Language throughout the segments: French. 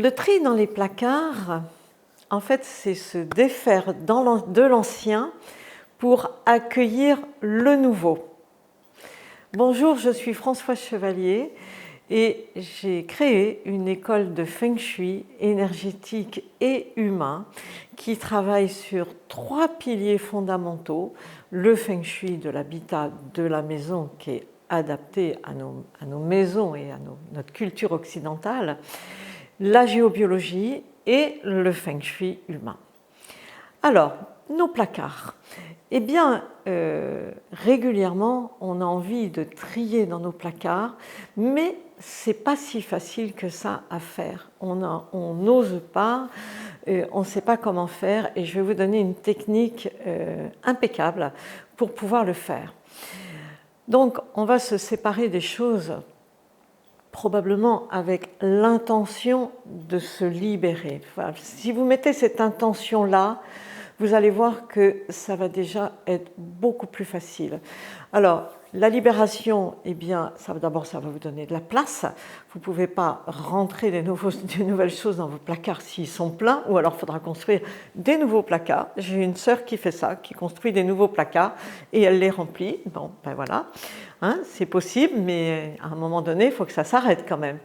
Le tri dans les placards, en fait, c'est se défaire de l'ancien pour accueillir le nouveau. Bonjour, je suis Françoise Chevalier et j'ai créé une école de Feng Shui énergétique et humain qui travaille sur 3 piliers fondamentaux. Le Feng Shui de l'habitat de la maison qui est adapté à nos maisons et à notre culture occidentale, la géobiologie et le Feng Shui humain. Alors, nos placards. Eh bien, régulièrement, on a envie de trier dans nos placards, mais ce n'est pas si facile que ça à faire. On n'ose pas, on ne sait pas comment faire, et je vais vous donner une technique impeccable pour pouvoir le faire. Donc, on va se séparer des choses probablement avec l'intention de se libérer. Enfin, si vous mettez cette intention-là, vous allez voir que ça va déjà être beaucoup plus facile. Alors, la libération, eh bien, d'abord, ça va vous donner de la place. Vous ne pouvez pas rentrer des nouvelles choses dans vos placards s'ils sont pleins, ou alors il faudra construire des nouveaux placards. J'ai une sœur qui fait ça, qui construit des nouveaux placards et elle les remplit. Bon, ben voilà, hein, c'est possible, mais à un moment donné, il faut que ça s'arrête quand même.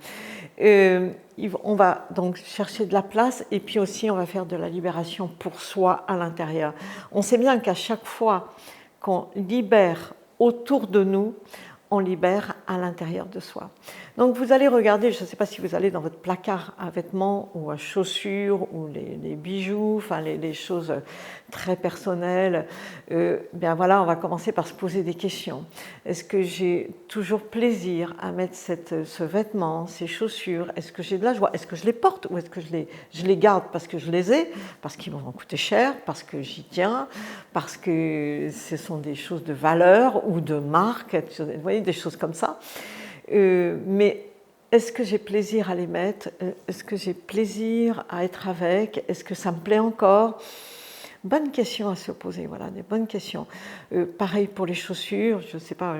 On va donc chercher de la place et puis aussi on va faire de la libération pour soi à l'intérieur. On sait bien qu'à chaque fois qu'on libère autour de nous, on libère à l'intérieur de soi. Donc vous allez regarder, je ne sais pas si vous allez dans votre placard à vêtements ou à chaussures ou les bijoux, enfin les choses très personnelles. Bien voilà, on va commencer par se poser des questions. Est-ce que j'ai toujours plaisir à mettre ce vêtement, ces chaussures? Est-ce que j'ai de la joie? Est-ce que je les porte ou est-ce que je les garde parce que je les ai, parce qu'ils m'ont coûté cher, parce que j'y tiens, parce que ce sont des choses de valeur ou de marque, vous voyez, des choses comme ça. Mais est-ce que j'ai plaisir à les mettre? Est-ce que j'ai plaisir à être avec? Est-ce que ça me plaît encore? Bonne question à se poser, voilà, des bonnes questions. Pareil pour les chaussures, je ne sais pas,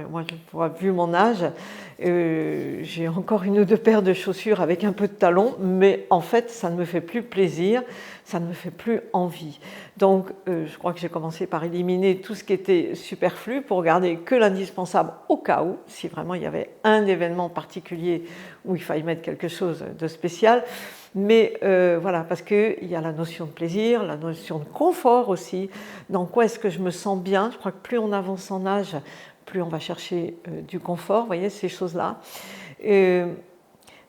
moi, vu mon âge, j'ai encore 1 ou 2 paires de chaussures avec un peu de talons, mais en fait, ça ne me fait plus plaisir, ça ne me fait plus envie. Donc, je crois que j'ai commencé par éliminer tout ce qui était superflu pour garder que l'indispensable au cas où, si vraiment il y avait un événement particulier où il fallait mettre quelque chose de spécial. Mais voilà, parce qu'il y a la notion de plaisir, la notion de confort aussi. Dans quoi est-ce que je me sens bien? Je crois que plus on avance en âge, plus on va chercher du confort, vous voyez, ces choses-là.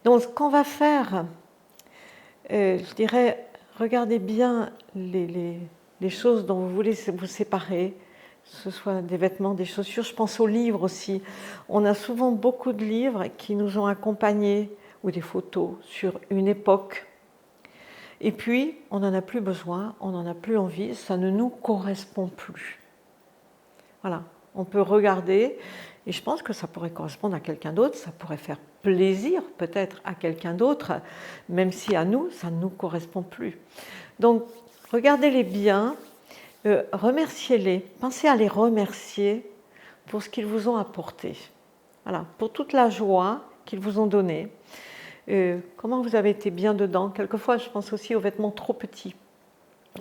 Donc, ce qu'on va faire, je dirais, regardez bien les choses dont vous voulez vous séparer, que ce soit des vêtements, des chaussures. Je pense aux livres aussi. On a souvent beaucoup de livres qui nous ont accompagnés, ou des photos sur une époque. Et puis, on n'en a plus besoin, on n'en a plus envie, ça ne nous correspond plus. Voilà, on peut regarder, et je pense que ça pourrait correspondre à quelqu'un d'autre, ça pourrait faire plaisir peut-être à quelqu'un d'autre, même si à nous, ça ne nous correspond plus. Donc, regardez-les bien, remerciez-les, pensez à les remercier pour ce qu'ils vous ont apporté. Voilà, pour toute la joie qu'ils vous ont donnée. Comment vous avez été bien dedans. Quelquefois, je pense aussi aux vêtements trop petits.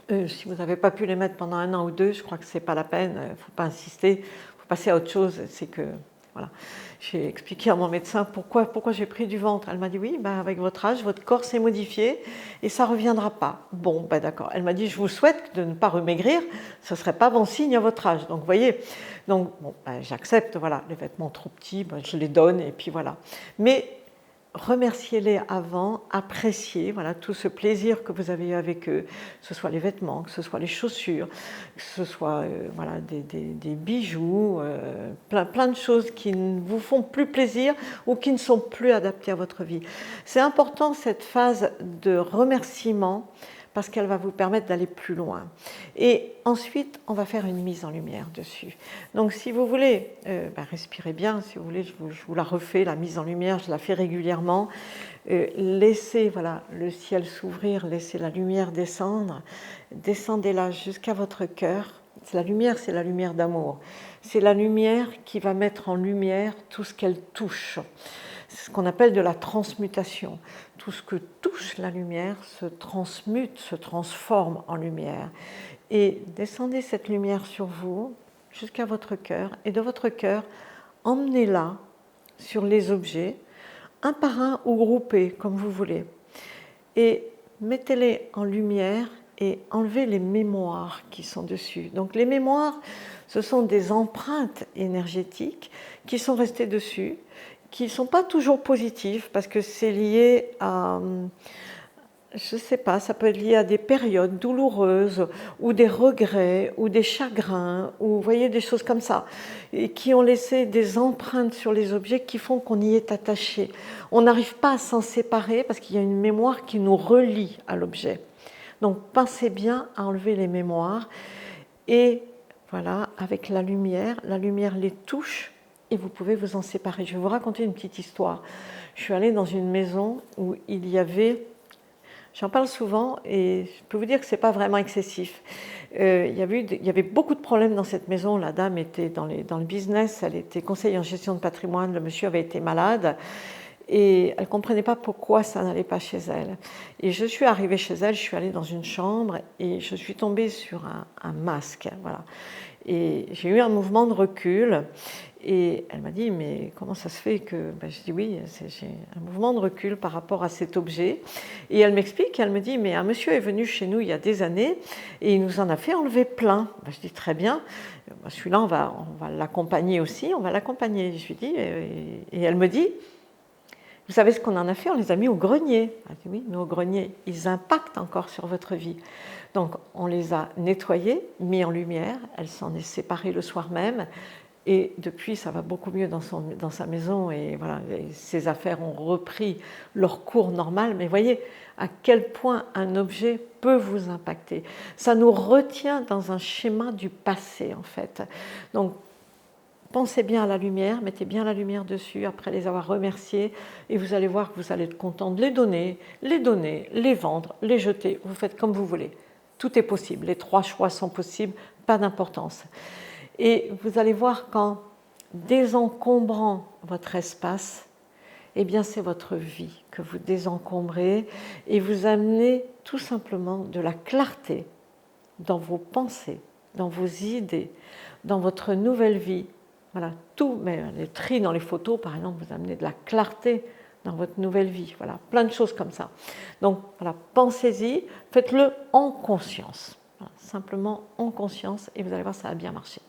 Si vous n'avez pas pu les mettre pendant 1 an ou 2, je crois que ce n'est pas la peine, il ne faut pas insister, il faut passer à autre chose. C'est que, voilà. J'ai expliqué à mon médecin pourquoi j'ai pris du ventre. Elle m'a dit oui, ben avec votre âge, votre corps s'est modifié et ça ne reviendra pas. Bon, ben d'accord. Elle m'a dit je vous souhaite de ne pas remaigrir, ce ne serait pas bon signe à votre âge. Donc vous voyez, donc, bon, ben, j'accepte, voilà, les vêtements trop petits, ben, je les donne et puis voilà. Mais remerciez-les avant, appréciez voilà, tout ce plaisir que vous avez eu avec eux, que ce soit les vêtements, que ce soit les chaussures, que ce soit voilà, des bijoux, plein de choses qui ne vous font plus plaisir ou qui ne sont plus adaptées à votre vie. C'est important cette phase de remerciement parce qu'elle va vous permettre d'aller plus loin. Et ensuite, on va faire une mise en lumière dessus. Donc si vous voulez, respirez bien, si vous voulez, je vous la refais, la mise en lumière, je la fais régulièrement. Laissez voilà, le ciel s'ouvrir, laissez la lumière descendre, descendez-la jusqu'à votre cœur, la lumière, c'est la lumière d'amour. C'est la lumière qui va mettre en lumière tout ce qu'elle touche. C'est ce qu'on appelle de la transmutation. Tout ce que touche la lumière se transmute, se transforme en lumière. Et descendez cette lumière sur vous, jusqu'à votre cœur, et de votre cœur, emmenez-la sur les objets, un par un ou groupés, comme vous voulez. Et mettez-les en lumière et enlevez les mémoires qui sont dessus. Donc les mémoires, ce sont des empreintes énergétiques qui sont restées dessus, qui ne sont pas toujours positives, parce que c'est lié à... je ne sais pas, ça peut être lié à des périodes douloureuses, ou des regrets, ou des chagrins, ou vous voyez, des choses comme ça, et qui ont laissé des empreintes sur les objets qui font qu'on y est attaché. On n'arrive pas à s'en séparer parce qu'il y a une mémoire qui nous relie à l'objet. Donc pensez bien à enlever les mémoires, et voilà, avec la lumière les touche, et vous pouvez vous en séparer. Je vais vous raconter une petite histoire. Je suis allée dans une maison où il y avait... J'en parle souvent et je peux vous dire que ce n'est pas vraiment excessif. Il y avait beaucoup de problèmes dans cette maison. La dame était dans le business, elle était conseillère en gestion de patrimoine, le monsieur avait été malade et elle ne comprenait pas pourquoi ça n'allait pas chez elle. Et je suis arrivée chez elle, je suis allée dans une chambre et je suis tombée sur un masque. Voilà. Et j'ai eu un mouvement de recul. Et elle m'a dit, mais comment ça se fait que... Ben, je dis oui, j'ai un mouvement de recul par rapport à cet objet. Et elle m'explique, elle me dit, mais un monsieur est venu chez nous il y a des années et il nous en a fait enlever plein. Ben, je dis très bien, celui-là on va l'accompagner aussi, on va l'accompagner. Je lui dis, et elle me dit, vous savez ce qu'on en a fait? On les a mis au grenier. Elle dit, oui, mais au grenier, ils impactent encore sur votre vie. Donc on les a nettoyés, mis en lumière, elle s'en est séparée le soir même. Et depuis, ça va beaucoup mieux dans sa maison et voilà, ses affaires ont repris leur cours normal. Mais voyez à quel point un objet peut vous impacter. Ça nous retient dans un schéma du passé en fait. Donc, pensez bien à la lumière, mettez bien la lumière dessus après les avoir remerciés et vous allez voir que vous allez être content de les donner, les vendre, les jeter. Vous faites comme vous voulez. Tout est possible. Les 3 choix sont possibles, pas d'importance. Et vous allez voir qu'en désencombrant votre espace, eh bien c'est votre vie que vous désencombrez et vous amenez tout simplement de la clarté dans vos pensées, dans vos idées, dans votre nouvelle vie. Voilà, tout, mais les tris dans les photos, par exemple, vous amenez de la clarté dans votre nouvelle vie. Voilà, plein de choses comme ça. Donc voilà, pensez-y, faites-le en conscience. Voilà, simplement en conscience et vous allez voir, ça va bien marcher.